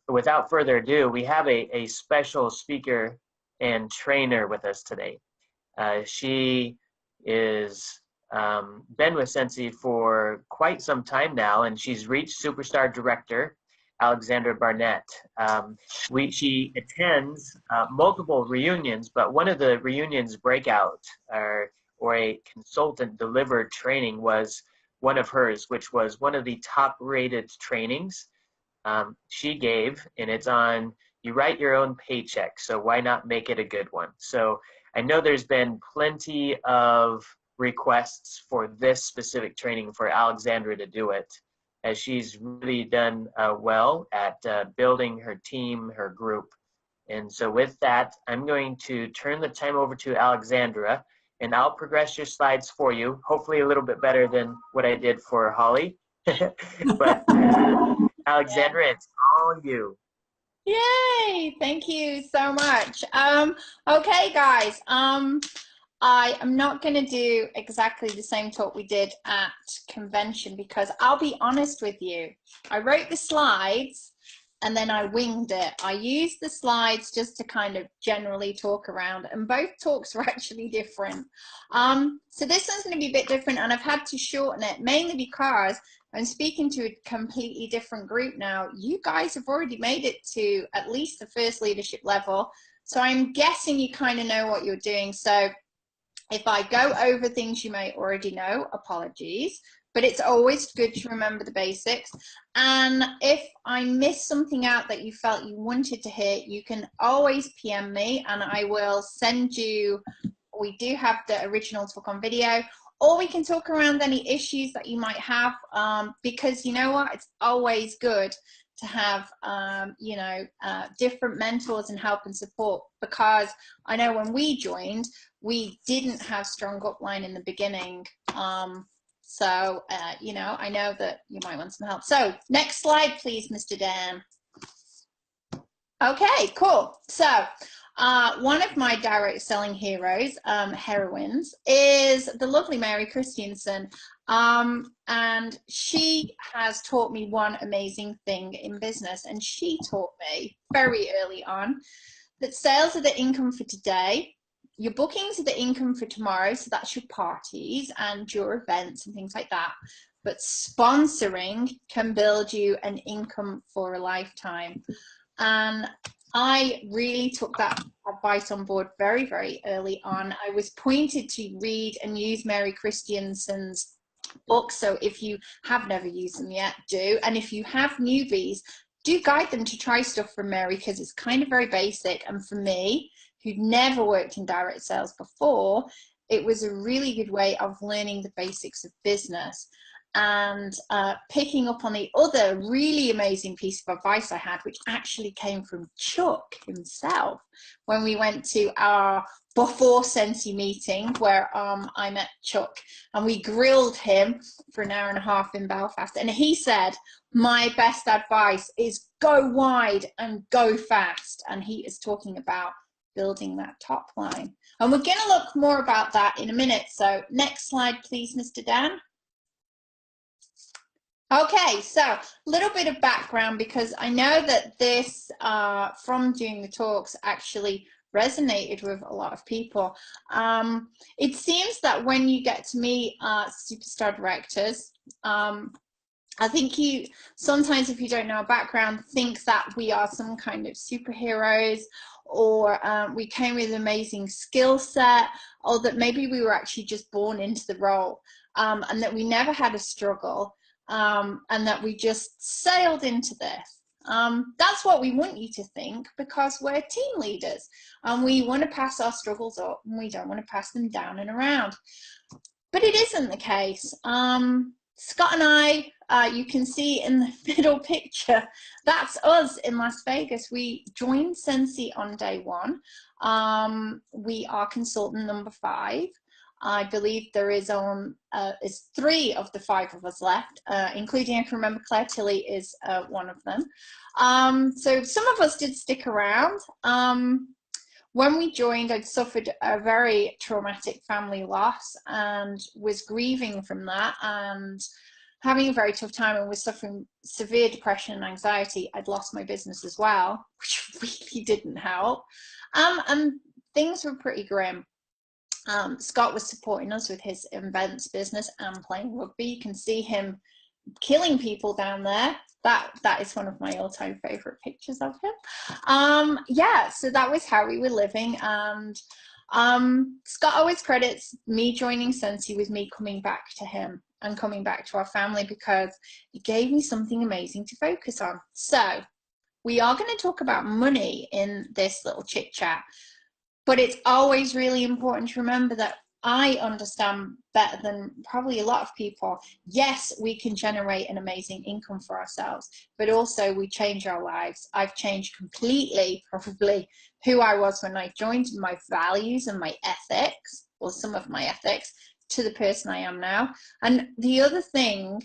without further ado, we have a special speaker and trainer with us today. She is been with Scentsy for quite some time now, and she's reached Superstar Director Alexandra Barnett. She attends multiple reunions, but one of the reunions breakout or a consultant delivered training was one of hers, which was one of the top rated trainings she gave, and it's on you write your own paycheck, so why not make it a good one? So I know there's been plenty of requests for this specific training for Alexandra to do it, as she's really done well at building her team, her group. And so with that, I'm going to turn the time over to Alexandra, and I'll progress your slides for you, hopefully a little bit better than what I did for Holly. But Alexandra, yeah. It's all you. Yay! Thank you so much. Okay, guys. I am not going to do exactly the same talk we did at convention, because I'll be honest with you. I wrote the slides and then I winged it. I used the slides just to kind of generally talk around, and both talks were actually different. So this one's going to be a bit different, and I've had to shorten it mainly because I'm speaking to a completely different group now. You guys have already made it to at least the first leadership level, so I'm guessing you kind of know what you're doing. So if I go over things you may already know, apologies, but it's always good to remember the basics. And if I miss something out that you felt you wanted to hear, you can always PM me and I will send you, we do have the original talk on video, or we can talk around any issues that you might have, because you know what, it's always good to have different mentors and help and support, because I know when we joined, we didn't have strong upline in the beginning. I know that you might want some help. So next slide, please, Mr. Dan. Okay, cool. So one of my direct selling heroines, is the lovely Mary Christensen. And she has taught me one amazing thing in business. And she taught me very early on that sales are the income for today. Your bookings are the income for tomorrow, so that's your parties and your events and things like that. But sponsoring can build you an income for a lifetime. And I really took that advice on board very, very early on. I was pointed to read and use Mary Christensen's books, so if you have never used them yet, do. And if you have newbies, do guide them to try stuff from Mary, because it's kind of very basic. And for me, who'd never worked in direct sales before, it was a really good way of learning the basics of business. And picking up on the other really amazing piece of advice I had, which actually came from Chuck himself, when we went to our before Scentsy meeting, where I met Chuck and we grilled him for an hour and a half in Belfast. And he said, my best advice is go wide and go fast. And he is talking about building that top line. And we're going to look more about that in a minute. So next slide, please, Mr. Dan. Okay, so a little bit of background, because I know that this, from doing the talks, actually resonated with a lot of people. It seems that when you get to meet superstar directors, I think you sometimes, if you don't know our background, think that we are some kind of superheroes, or we came with an amazing skill set, or that maybe we were actually just born into the role, and that we never had a struggle. And that we just sailed into this. That's what we want you to think, because we're team leaders and we want to pass our struggles up and we don't want to pass them down and around. But it isn't the case. Scott and I, you can see in the middle picture, that's us in Las Vegas. We joined Scentsy on day one. We are consultant number 5. I believe there is is 3 of the 5 of us left, including, I can remember, Claire Tilley is one of them. So some of us did stick around. When we joined, I'd suffered a very traumatic family loss and was grieving from that, and having a very tough time and was suffering severe depression and anxiety. I'd lost my business as well, which really didn't help. And things were pretty grim. Scott was supporting us with his events business and playing rugby. You can see him killing people down there. That is one of my all-time favorite pictures of him. Yeah, so that was how we were living. And Scott always credits me joining Scentsy with me coming back to him and coming back to our family, because it gave me something amazing to focus on. So we are going to talk about money in this little chit chat, but it's always really important to remember that I understand better than probably a lot of people. Yes, we can generate an amazing income for ourselves, but also we change our lives. I've changed completely, probably, who I was when I joined, my values and my ethics, or some of my ethics, to the person I am now. And the other thing,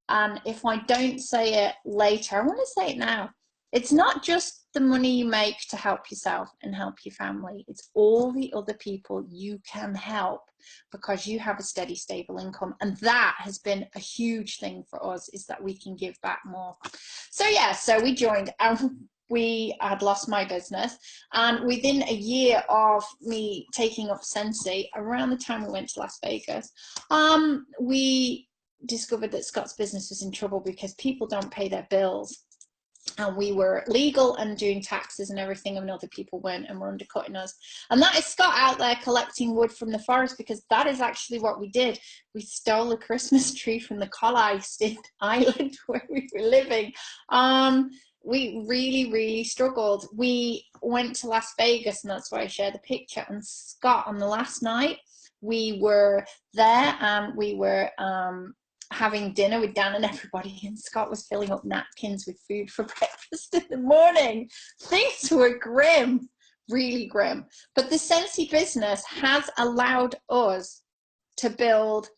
and if I don't say it later, I want to say it now. It's not just the money you make to help yourself and help your family. It's all the other people you can help because you have a steady, stable income. And that has been a huge thing for us, is that we can give back more. So yeah, so we joined and we had lost my business. And within a year of me taking up Scentsy, around the time we went to Las Vegas, we discovered that Scott's business was in trouble because people don't pay their bills. And we were legal and doing taxes and everything, and other people weren't, and were undercutting us. And that is Scott out there collecting wood from the forest, because that is actually what we did. We stole a Christmas tree from the Collisted Island where we were living. We really, really struggled. We went to Las Vegas, and that's why I shared the picture. And Scott, on the last night, we were there and we were having dinner with Dan and everybody, and Scott was filling up napkins with food for breakfast in the morning. Things were grim, really grim. But the Scentsy business has allowed us to build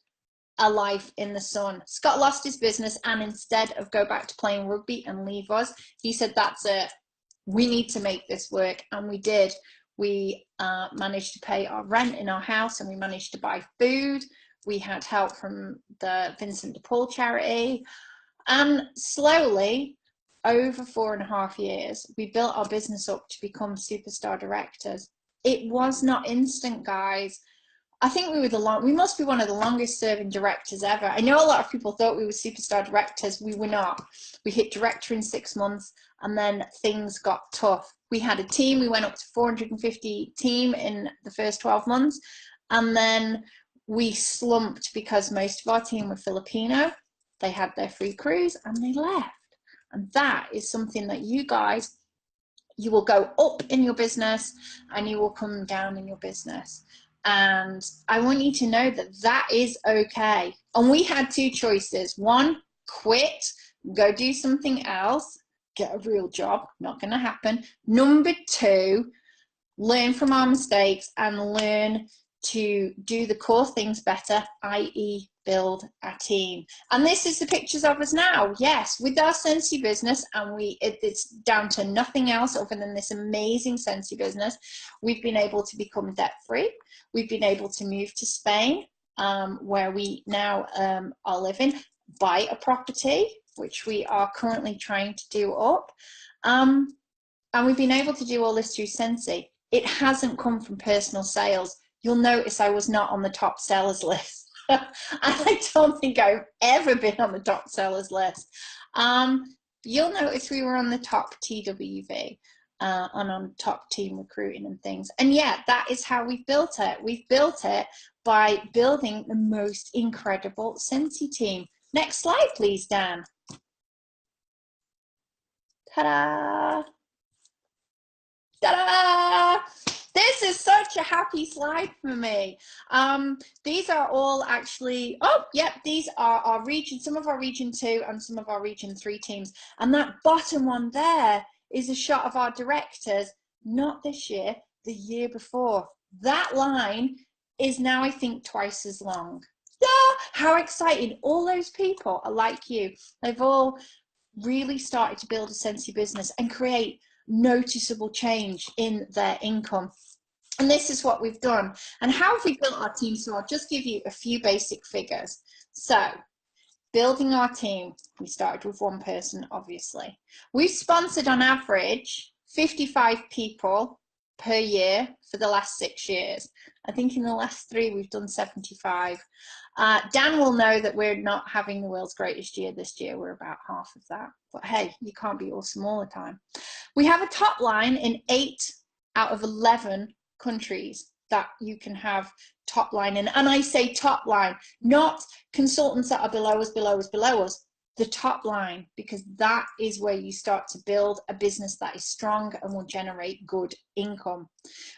a life in the sun. Scott lost his business, and instead of go back to playing rugby and leave us, he said, that's it, we need to make this work. And we did. We managed to pay our rent in our house, and we managed to buy food. We had help from the Vincent de Paul charity. And slowly, over 4.5 years, we built our business up to become superstar directors. It was not instant, guys. I think we must be one of the longest serving directors ever. I know a lot of people thought we were superstar directors. We were not. We hit director in 6 months, and then things got tough. We had a team. We went up to 450 team in the first 12 months. And then we slumped because most of our team were Filipino. They had their free cruise and they left. And that is something that you guys, you will go up in your business and you will come down in your business. And I want you to know that that is okay. And we had two choices. One, quit, go do something else, get a real job, not going to happen. Number two, learn from our mistakes and learn to do the core things better, i.e. build a team. And this is the pictures of us now. Yes, with our Scentsy business, and it's down to nothing else other than this amazing Scentsy business. We've been able to become debt-free. We've been able to move to Spain, where we now are living, buy a property, which we are currently trying to do up. And we've been able to do all this through Scentsy. It hasn't come from personal sales. You'll notice I was not on the top sellers list. And I don't think I've ever been on the top sellers list. You'll notice we were on the top TWV and on top team recruiting and things. And yeah, that is how we've built it. We've built it by building the most incredible Scentsy team. Next slide, please, Dan. Ta-da! Ta-da! This is such a happy slide for me. These are all actually, these are our region, some of our region 2 and some of our region 3 teams. And that bottom one there is a shot of our directors, not this year, the year before. That line is now, I think, twice as long. Yeah, how exciting. All those people are like you. They've all really started to build a Scentsy business and create noticeable change in their income. And this is what we've done. And how have we built our team? So I'll just give you a few basic figures. So building our team. We started with one person, obviously. We've sponsored on average 55 people per year for the last 6 years. I think in the last 3 we've done 75. Dan will know that we're not having the world's greatest year this year. We're about half of that. But hey, you can't be awesome all the time. We have a top line in 8 out of 11 countries that you can have top line in. And I say top line, not consultants that are below us, the top line, because that is where you start to build a business that is strong and will generate good income.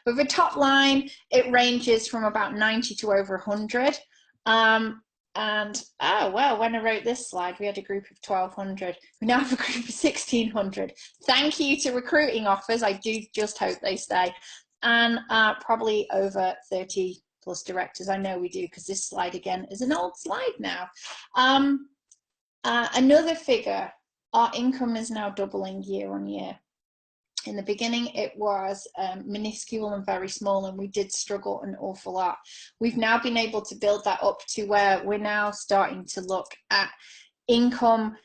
With a top line, it ranges from about 90 to over 100. And oh well, when I wrote this slide, we had a group of 1,200. We now have a group of 1,600. Thank you to recruiting offers. I do just hope they stay. And probably over 30 plus directors. I know we do, because this slide again is an old slide now. Another figure, our income is now doubling year on year. In the beginning, it was minuscule and very small, and we did struggle an awful lot. We've now been able to build that up to where we're now starting to look at income,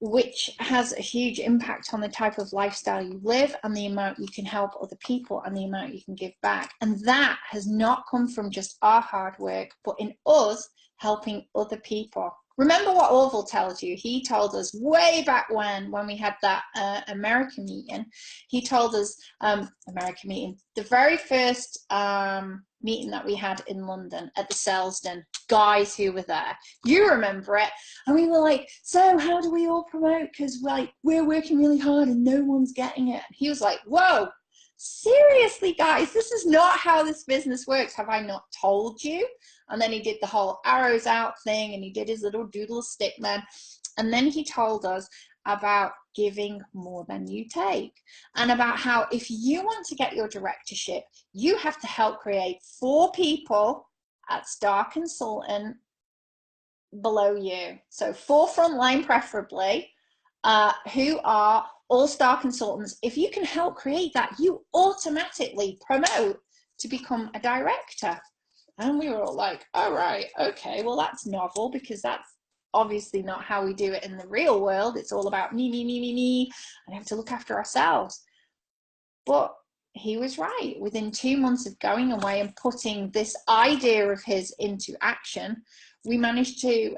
which has a huge impact on the type of lifestyle you live and the amount you can help other people and the amount you can give back. And that has not come from just our hard work, but in us helping other people. Remember what Orville tells you. He told us way back when we had that American meeting, he told us, American meeting, the very first meeting that we had in London at the Selsden, guys who were there, you remember it, and we were like, so how do we all promote, because like we're working really hard and no one's getting it. And he was like, whoa, seriously guys, this is not how this business works. Have I not told you? And then he did the whole arrows out thing, and he did his little doodle stick man. And then he told us about giving more than you take, and about how if you want to get your directorship, you have to help create 4 people at Star Consultant below you. So 4 frontline preferably, who are all-star consultants. If you can help create that, you automatically promote to become a director. And we were all like, all right, okay, well, that's novel, because that's obviously not how we do it in the real world. It's all about me, and we have to look after ourselves. But he was right. Within 2 months of going away and putting this idea of his into action, we managed to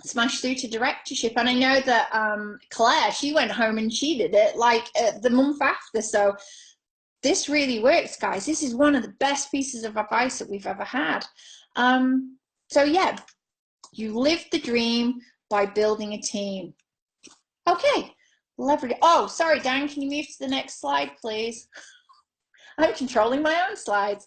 smash through to directorship. And I know that Claire, she went home and she did it like the month after. So this really works, guys. This is one of the best pieces of advice that we've ever had. So yeah, you live the dream by building a team. Okay, leverage. Oh, sorry, Dan, can you move to the next slide, please? I'm controlling my own slides.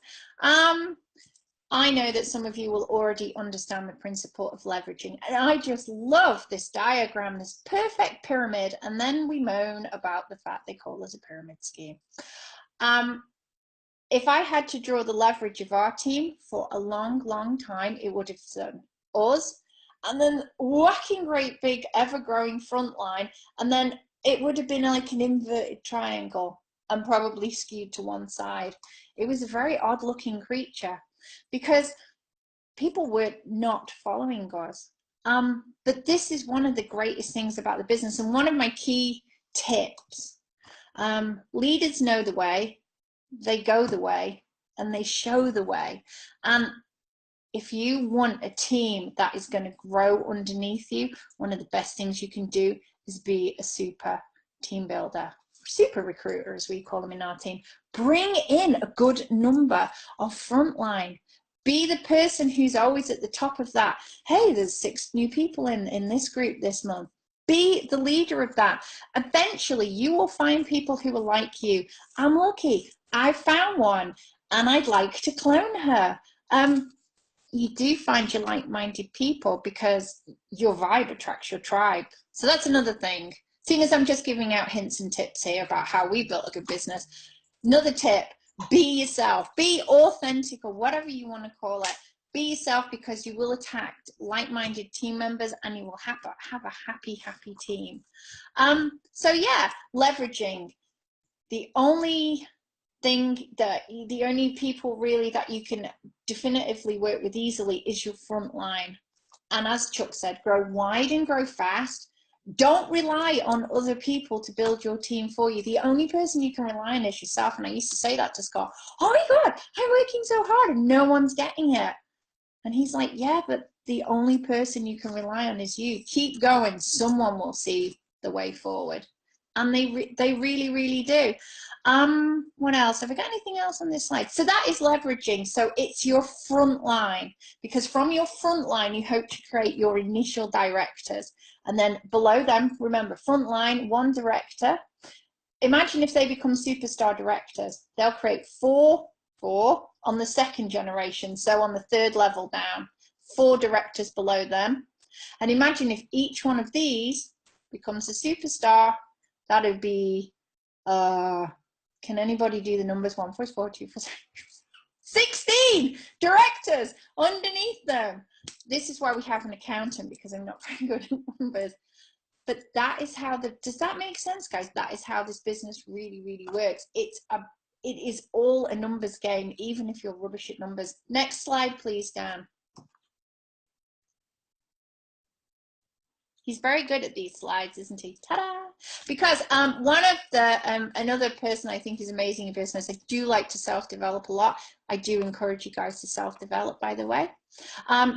I know that some of you will already understand the principle of leveraging, and I just love this diagram, this perfect pyramid, and then we moan about the fact they call it a pyramid scheme. If I had to draw the leverage of our team for a long time, it would have done us, and then whacking great big ever-growing front line, and then it would have been like an inverted triangle and probably skewed to one side. It was a very odd looking creature because people were not following us. But this is one of the greatest things about the business, and one of my key tips. Leaders know the way, they go the way, and they show the way. And if you want a team that is going to grow underneath you, one of the best things you can do is be a super team builder, super recruiter, as we call them in our team. Bring in a good number of frontline. Be the person who's always at the top of that. Hey, there's 6 new people in this group this month. Be the leader of that. Eventually, you will find people who are like you. I'm lucky. I found one, and I'd like to clone her. You do find your like-minded people because your vibe attracts your tribe. So that's another thing. Seeing as I'm just giving out hints and tips here about how we built a good business, another tip, be yourself. Be authentic, or whatever you want to call it. Be yourself, because you will attract like-minded team members, and you will have a happy team. So yeah, leveraging. The only people really that you can definitively work with easily is your front line. And as Chuck said, grow wide and grow fast. Don't rely on other people to build your team for you. The only person you can rely on is yourself. And I used to say that to Scott. Oh my God, I'm working so hard and no one's getting it. And he's like, yeah, but the only person you can rely on is you. Keep going. Someone will see the way forward. And they really, really do. What else? Have I got anything else on this slide? So that is leveraging. So it's your front line, because from your front line, you hope to create your initial directors. And then below them, remember, front line, one director. Imagine if they become superstar directors. They'll create four on the second generation. So on the third level down, 4 directors below them. And imagine if each one of these becomes a superstar. That would be, can anybody do the numbers? 1, 4, 4, 2, 4, 16 directors underneath them. This is why we have an accountant, because I'm not very good at numbers. But that is how does that make sense, guys? That is how this business really, really works. It is all a numbers game, even if you're rubbish at numbers. Next slide, please, Dan. He's very good at these slides, isn't he? Ta-da! Because one of the, another person I think is amazing in business, I do like to self-develop a lot. I do encourage you guys to self-develop, by the way.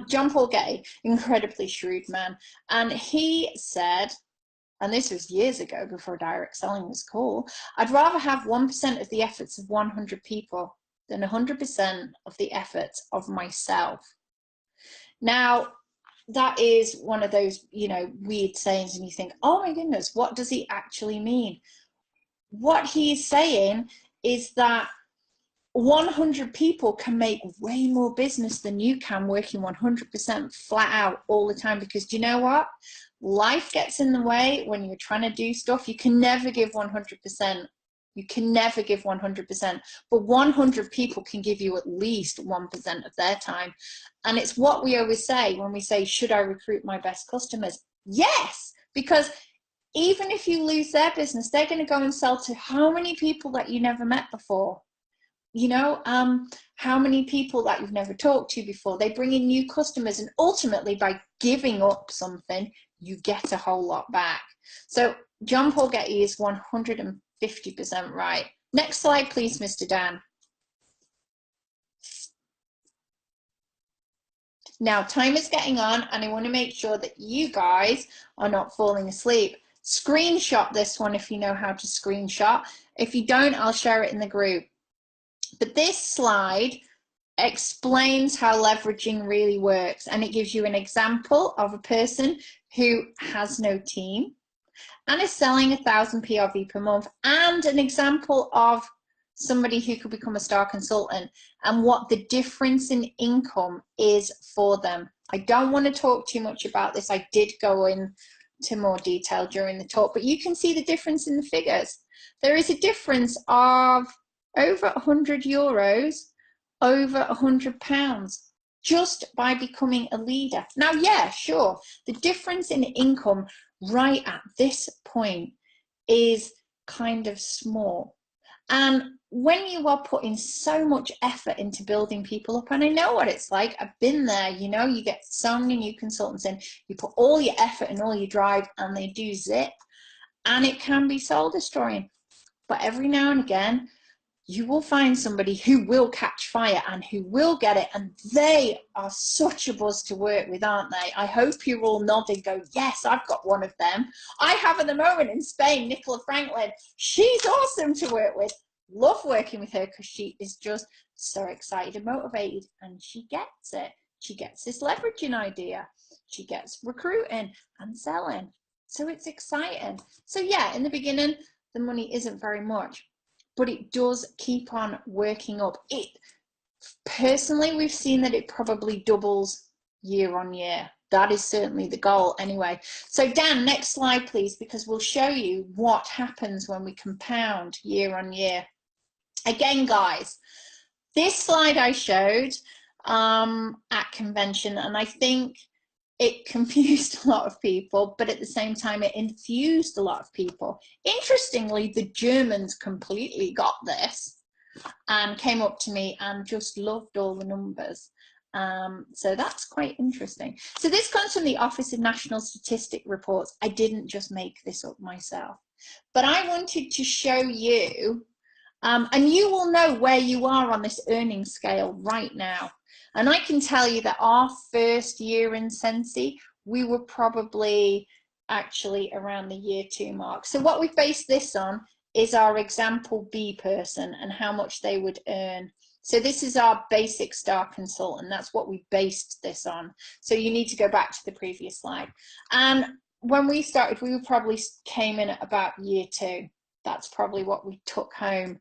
John Paul Getty, incredibly shrewd man. And he said, and this was years ago before direct selling was cool, I'd rather have 1% of the efforts of 100 people than 100% of the efforts of myself. Now, that is one of those, you know, weird sayings, and you think, oh my goodness, what does he actually mean? What he's saying is that 100 people can make way more business than you can working 100% flat out all the time. Because do you know what? Life gets in the way when you're trying to do stuff. You can never give 100%. You can never give 100%, but 100 people can give you at least 1% of their time. And it's what we always say when we say, should I recruit my best customers? Yes, because even if you lose their business, they're going to go and sell to how many people that you never met before? You know, how many people that you've never talked to before? They bring in new customers, and ultimately by giving up something, you get a whole lot back. So John Paul Getty is 150% right. Next slide, please, Mr. Dan. Now, time is getting on, and I want to make sure that you guys are not falling asleep. Screenshot this one if you know how to screenshot. If you don't, I'll share it in the group. But this slide explains how leveraging really works, and it gives you an example of a person who has no team and is selling 1,000 PRV per month, and an example of somebody who could become a star consultant and what the difference in income is for them. I don't want to talk too much about this. I did go into more detail during the talk, but you can see the difference in the figures. There is a difference of over 100 euros, over 100 pounds, just by becoming a leader. Now, yeah, sure, the difference in income right at this point is kind of small. And when you are putting so much effort into building people up, and I know what it's like, I've been there, you know, you get so many new consultants in, you put all your effort and all your drive, and they do zip, and it can be soul destroying. But every now and again, you will find somebody who will catch fire and who will get it, and they are such a buzz to work with, aren't they? I hope you're all nodding, go, yes, I've got one of them. I have at the moment in Spain, Nicola Franklin. She's awesome to work with. Love working with her because she is just so excited and motivated, and she gets it. She gets this leveraging idea. She gets recruiting and selling. So it's exciting. So yeah, in the beginning, the money isn't very much, but it does keep on working up. It personally, we've seen that it probably doubles year on year. That is certainly the goal anyway. So Dan, next slide, please, because we'll show you what happens when we compound year on year. Again, guys, this slide I showed at convention, and I think it confused a lot of people, but at the same time, it infused a lot of people. Interestingly, the Germans completely got this and came up to me and just loved all the numbers. So that's quite interesting. So this comes from the Office of National Statistic reports. I didn't just make this up myself, but I wanted to show you, and you will know where you are on this earning scale right now. And I can tell you that our first year in Scentsy, we were probably actually around the year 2 mark. So what we've based this on is our example B person and how much they would earn. So this is our basic star consultant. That's what we based this on. So you need to go back to the previous slide. And when we started, we probably came in at about year 2. That's probably what we took home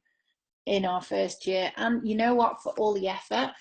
in our first year. And you know what, for all the effort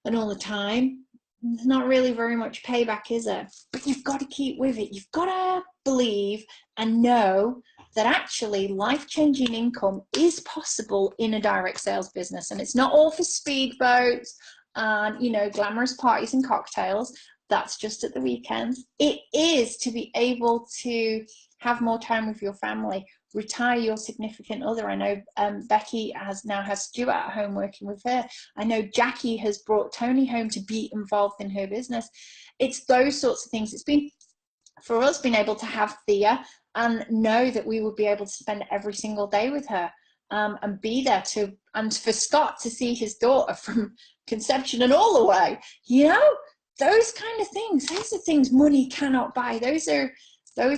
and all the time, there's not really very much payback, is there? But you've got to keep with it. You've got to believe and know that actually life-changing income is possible in a direct sales business. And it's not all for speedboats and, you know, glamorous parties and cocktails. That's just at the weekends. It is to be able to have more time with your family, retire your significant other. I know Becky now has Stuart at home working with her. I know Jackie has brought Tony home to be involved in her business. It's those sorts of things. It's been, for us, being able to have Thea and know that we would be able to spend every single day with her, and be there to, and for Scott to see his daughter from conception and all the way, you know, those kind of things. Those are things money cannot buy. Those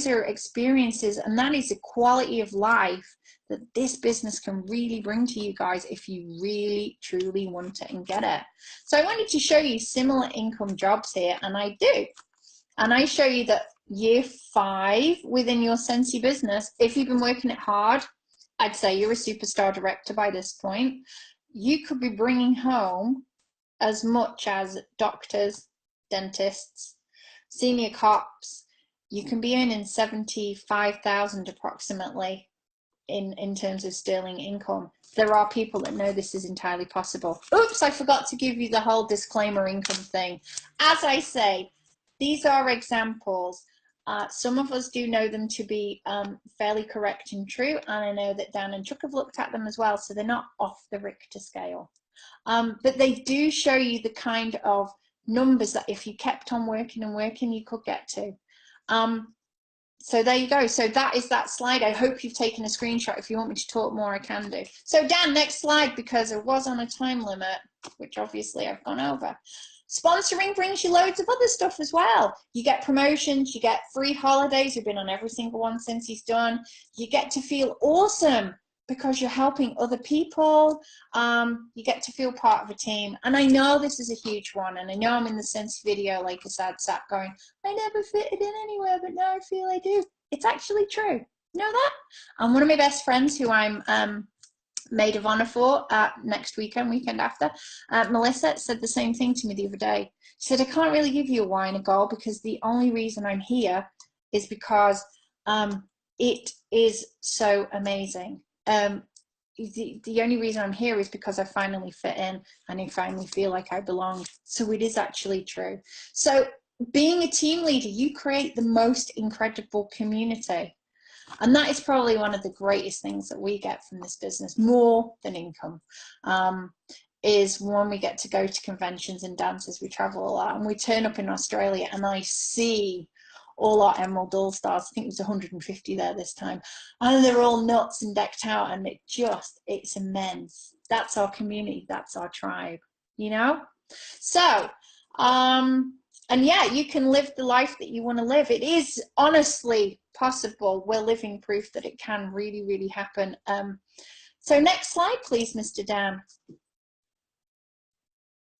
are experiences, and that is a quality of life that this business can really bring to you guys if you really truly want it and get it. So I wanted to show you similar income jobs here, and I do. And I show you that year 5 within your Scentsy business, if you've been working it hard, I'd say you're a superstar director by this point. You could be bringing home as much as doctors, dentists, senior cops. You can be earning 75,000 approximately in terms of sterling income. There are people that know this is entirely possible. Oops, I forgot to give you the whole disclaimer income thing. As I say, these are examples. Some of us do know them to be fairly correct and true, and I know that Dan and Chuck have looked at them as well, so they're not off the Richter scale. But they do show you the kind of numbers that if you kept on working and working, you could get to. So there you go. So that is that slide. I hope you've taken a screenshot. If you want me to talk more, I can do. So Dan, next slide, because I was on a time limit, which obviously I've gone over. Sponsoring brings you loads of other stuff as well. You get promotions, you get free holidays. You've been on every single one since he's done. You get to feel awesome because you're helping other people. You get to feel part of a team. And I know this is a huge one. And I know I'm in the Scentsy video, like I said, sat going, I never fitted in anywhere, but now I feel I do. It's actually true. You know that? And one of my best friends who I'm maid of honor for next weekend after, Melissa, said the same thing to me the other day. She said, I can't really give you a why and a goal because the only reason I'm here is because it is so amazing. The only reason I'm here is because I finally fit in and I finally feel like I belong. So it is actually true. So being a team leader, you create the most incredible community. And that is probably one of the greatest things that we get from this business, more than income, is when we get to go to conventions and dances. We travel a lot, and we turn up in Australia, and I see all our Emerald All-Stars. I think it was 150 there this time. And they're all nuts and decked out, and it's immense. That's our community. That's our tribe, you know? So, and yeah, you can live the life that you want to live. It is honestly possible. We're living proof that it can really, really happen. So next slide, please, Mr. Dan.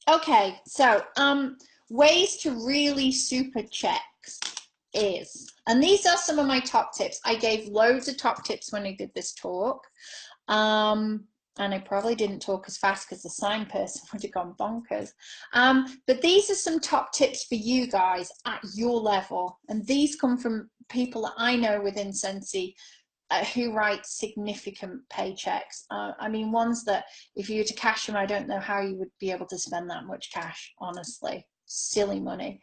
Okay, so ways to really super checks is, and these are some of my top tips. I gave loads of top tips when I did this talk. And I probably didn't talk as fast because the sign person would have gone bonkers. But these are some top tips for you guys at your level. And these come from people that I know within Scentsy who write significant paychecks. I mean, ones that if you were to cash them, I don't know how you would be able to spend that much cash, honestly. Silly money.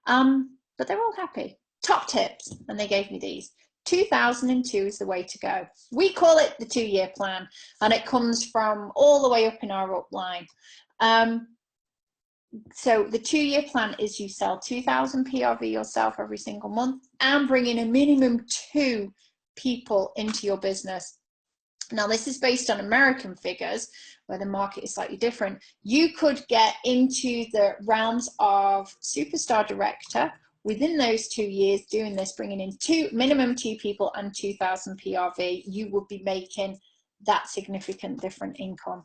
But they're all happy. Top tips. And they gave me these. 2002 is the way to go. We call it the 2-year plan, and it comes from all the way up in our upline. So the 2-year plan is you sell 2,000 PRV yourself every single month and bring in a minimum 2 people into your business. Now, this is based on American figures, where the market is slightly different. You could get into the realms of superstar director within those 2 years doing this, bringing in minimum 2 people and 2,000 PRV. You would be making that significant different income.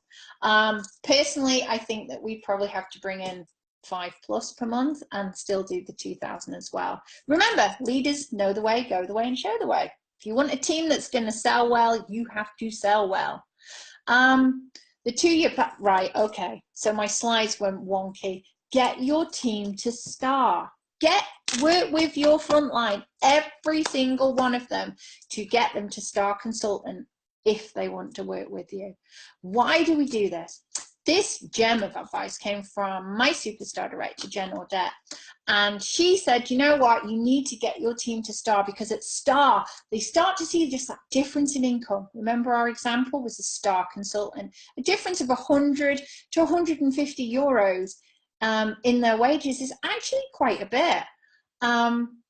Personally, I think that we probably have to bring in 5+ per month and still do the 2,000 as well. Remember, leaders know the way, go the way, and show the way. If you want a team that's going to sell well, you have to sell well. The 2-year, right, okay. So my slides went wonky. Get your team to star. Work with your frontline, every single one of them, to get them to star consultant if they want to work with you. Why do we do this? This gem of advice came from my superstar director, Jen Audette. And she said, you know what, you need to get your team to star, because at star, they start to see just that difference in income. Remember our example was a star consultant, a difference of 100 to 150 euros in their wages is actually quite a bit.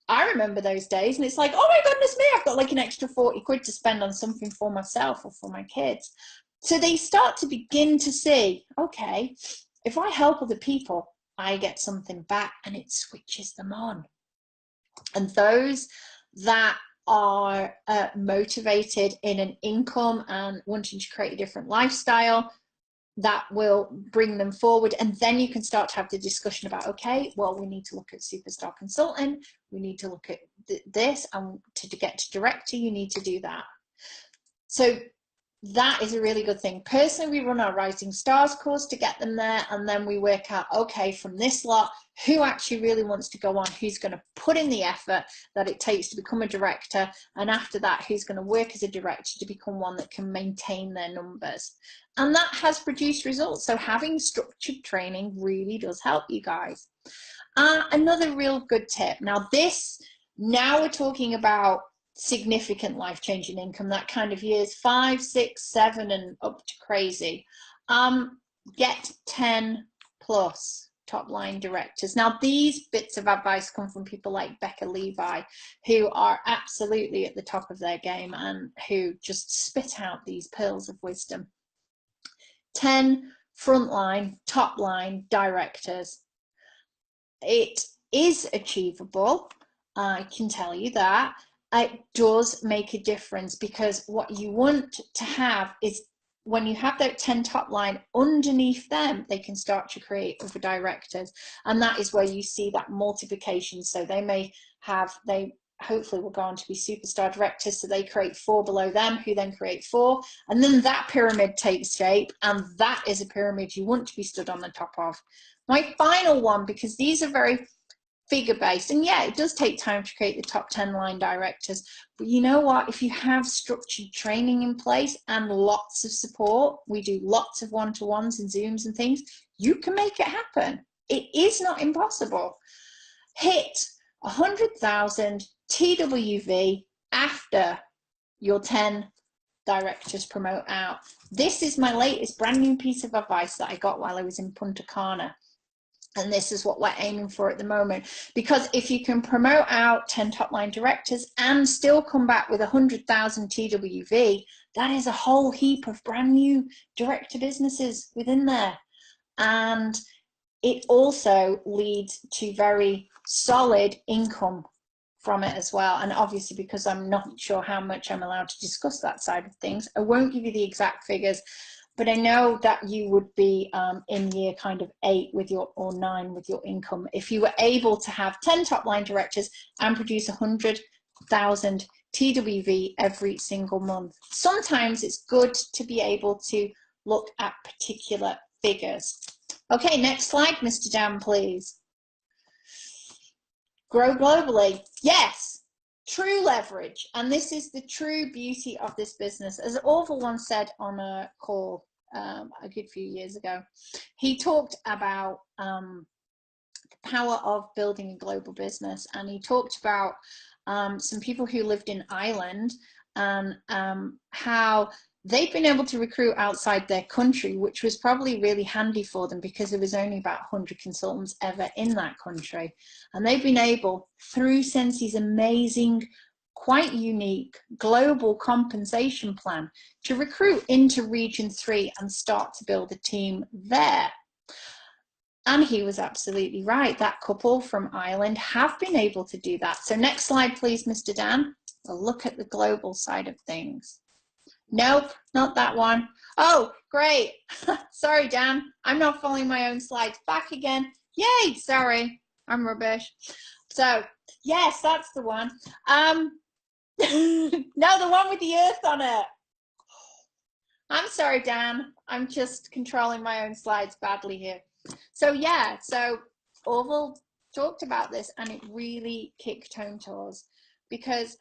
I remember those days, and it's like, oh my goodness me, I've got like an extra 40 quid to spend on something for myself or for my kids. So they start to begin to see, okay, if I help other people, I get something back, and it switches them on. And those that are motivated in an income and wanting to create a different lifestyle, that will bring them forward. And then you can start to have the discussion about, okay, well, we need to look at superstar consultant, we need to look at this, and to get to director, you need to do that. So that is a really good thing. Personally, we run our Rising Stars course to get them there, and then we work out, okay, from this lot, who actually really wants to go on, who's going to put in the effort that it takes to become a director, and after that, who's going to work as a director to become one that can maintain their numbers. And that has produced results. So having structured training really does help you guys. Another real good tip. Now we're talking about significant life-changing income, that kind of years 5, 6, 7 and up to crazy. Get 10+ top line directors. Now these bits of advice come from people like Becca Levi, who are absolutely at the top of their game and who just spit out these pearls of wisdom. 10 frontline, top line directors. It is achievable, I can tell you that. It does make a difference, because what you want to have is, when you have that 10 top line, underneath them, they can start to create other directors. And that is where you see that multiplication. So they hopefully will go on to be superstar directors. So they create 4 below them, who then create 4. And then that pyramid takes shape. And that is a pyramid you want to be stood on the top of. My final one, because these are very figure based, and yeah, it does take time to create the top 10 line directors, but you know what, if you have structured training in place and lots of support, we do lots of one-to-ones and Zooms and things, you can make it happen. It is not impossible. Hit 100,000 TWV after your 10 directors promote out. This is my latest brand new piece of advice that I got while I was in Punta Cana. And this is what we're aiming for at the moment. Because if you can promote out 10 top line directors and still come back with 100,000 TWV, that is a whole heap of brand new director businesses within there. And it also leads to very solid income from it as well. And obviously, because I'm not sure how much I'm allowed to discuss that side of things, I won't give you the exact figures. But I know that you would be in year kind of 8 with your, or 9 with your income, if you were able to have 10 top line directors and produce 100,000 TWV every single month. Sometimes it's good to be able to look at particular figures. Okay, next slide, Mr. Dan, please. Grow globally. Yes. True leverage, and this is the true beauty of this business. As Orville once said on a call a good few years ago, he talked about the power of building a global business, and he talked about some people who lived in Ireland and how they've been able to recruit outside their country, which was probably really handy for them because there was only about 100 consultants ever in that country. And they've been able, through Scentsy's amazing, quite unique global compensation plan, to recruit into Region 3 and start to build a team there. And he was absolutely right. That couple from Ireland have been able to do that. So next slide, please, Mr. Dan. We'll look at the global side of things. Nope, not that one. Oh, great. Sorry, Dan. I'm not following my own slides. Back again. Yay, sorry. I'm rubbish. So, yes, that's the one. No, the one with the earth on it. I'm sorry, Dan. I'm just controlling my own slides badly here. So, yeah, so Orville talked about this and it really kicked home to us because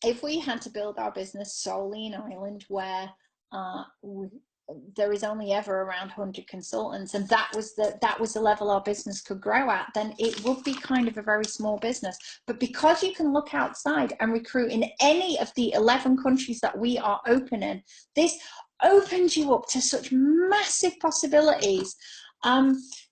if we had to build our business solely in Ireland where there is only ever around 100 consultants and that was the level our business could grow at, then it would be kind of a very small business. But because you can look outside and recruit in any of the 11 countries that we are open in, this opens you up to such massive possibilities.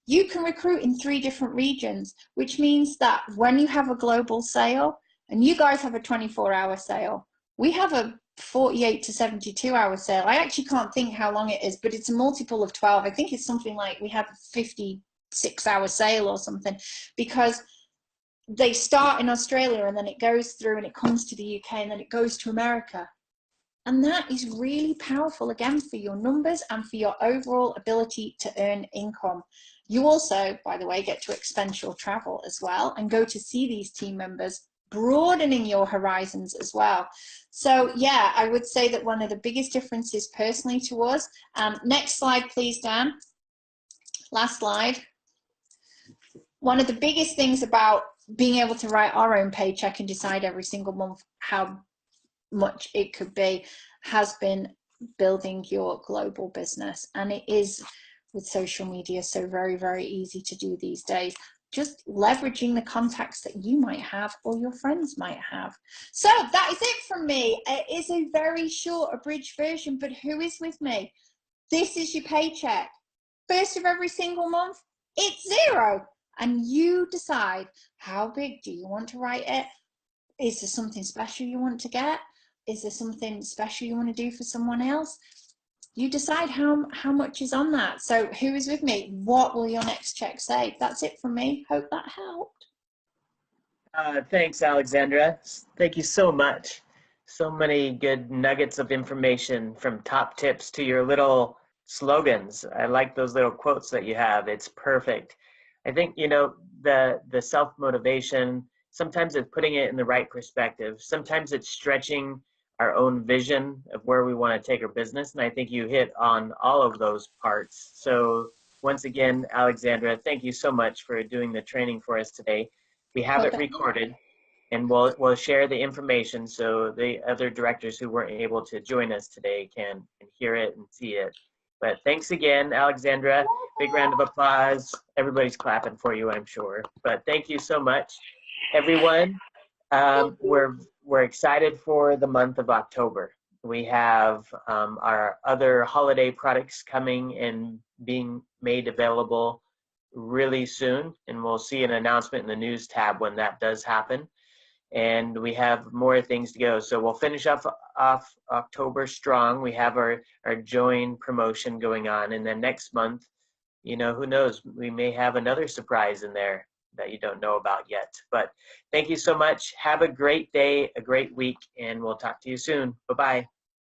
You can recruit in 3 different regions, which means that when you have a global sale, and you guys have a 24-hour sale, we have a 48 to 72-hour sale. I actually can't think how long it is, but it's a multiple of 12. I think it's something like we have a 56-hour sale or something, because they start in Australia and then it goes through and it comes to the UK and then it goes to America. And that is really powerful, again, for your numbers and for your overall ability to earn income. You also, by the way, get to expense your travel as well and go to see these team members, broadening your horizons as well. So yeah, I would say that one of the biggest differences personally to us, next slide please, Dan, last slide. One of the biggest things about being able to write our own paycheck and decide every single month how much it could be has been building your global business. And it is, with social media, so very, very easy to do these days. Just leveraging the contacts that you might have or your friends might have. So that is it from me. It is a very short, abridged version, but who is with me? This is your paycheck. First of every single month, it's 0. And you decide, how big do you want to write it? Is there something special you want to get? Is there something special you want to do for someone else? You decide how much is on that. So who is with me? What will your next check say? That's it from me. Hope that helped. Thanks, Alexandra. Thank you so much. So many good nuggets of information, from top tips to your little slogans. I like those little quotes that you have. It's perfect. I think, you know, the self-motivation, sometimes it's putting it in the right perspective. Sometimes it's stretching our own vision of where we want to take our business. And I think you hit on all of those parts. So once again, Alexandra, thank you so much for doing the training for us today. We have it recorded and we'll share the information so the other directors who weren't able to join us today can hear it and see it. But thanks again, Alexandra. Big round of applause. Everybody's clapping for you, I'm sure. But thank you so much, everyone. We're excited for the month of October. We have our other holiday products coming and being made available really soon, and we'll see an announcement in the news tab when that does happen. And we have more things to go. So we'll finish off October strong. We have our join promotion going on, and then next month, you know, who knows, we may have another surprise in there that you don't know about yet. But thank you so much. Have a great day, a great week, and we'll talk to you soon. Bye-bye.